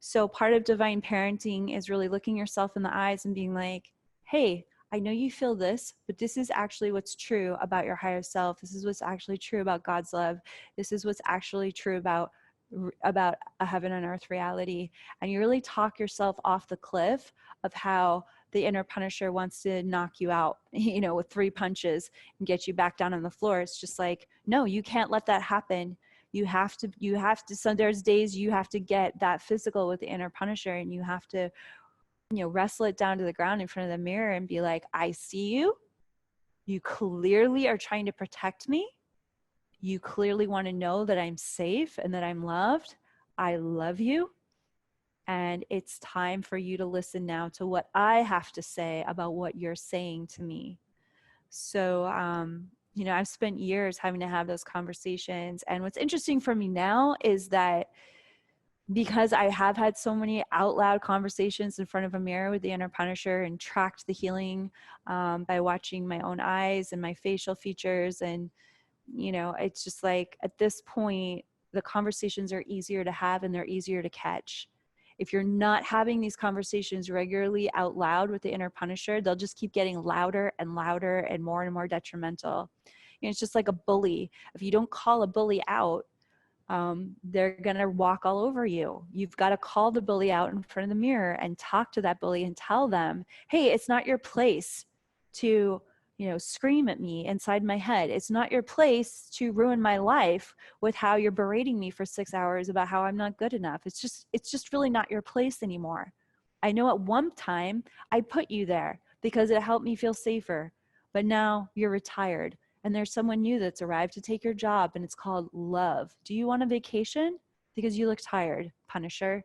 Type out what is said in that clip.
So part of divine parenting is really looking yourself in the eyes and being like, hey, I know you feel this, but this is actually what's true about your higher self. This is what's actually true about God's love. This is what's actually true about a heaven and earth reality. And you really talk yourself off the cliff of how the inner punisher wants to knock you out, you know, with 3 punches and get you back down on the floor. It's just like, no, you can't let that happen. You have to, so there's days you have to get that physical with the inner punisher, and you have to, you know, wrestle it down to the ground in front of the mirror and be like, I see you. You clearly are trying to protect me. You clearly want to know that I'm safe and that I'm loved. I love you. And it's time for you to listen now to what I have to say about what you're saying to me. So, you know, I've spent years having to have those conversations. And what's interesting for me now is that because I have had so many out loud conversations in front of a mirror with the inner punisher and tracked the healing by watching my own eyes and my facial features. And, you know, it's just like at this point, the conversations are easier to have and they're easier to catch. If you're not having these conversations regularly out loud with the inner punisher, they'll just keep getting louder and louder and more detrimental. You know, it's just like a bully. If you don't call a bully out, they're going to walk all over you. You've got to call the bully out in front of the mirror and talk to that bully and tell them, hey, it's not your place to, you know, scream at me inside my head. It's not your place to ruin my life with how you're berating me for 6 hours about how I'm not good enough. It's just really not your place anymore. I know at one time I put you there because it helped me feel safer, but now you're retired and there's someone new that's arrived to take your job, and it's called love. Do you want a vacation? Because you look tired, Punisher.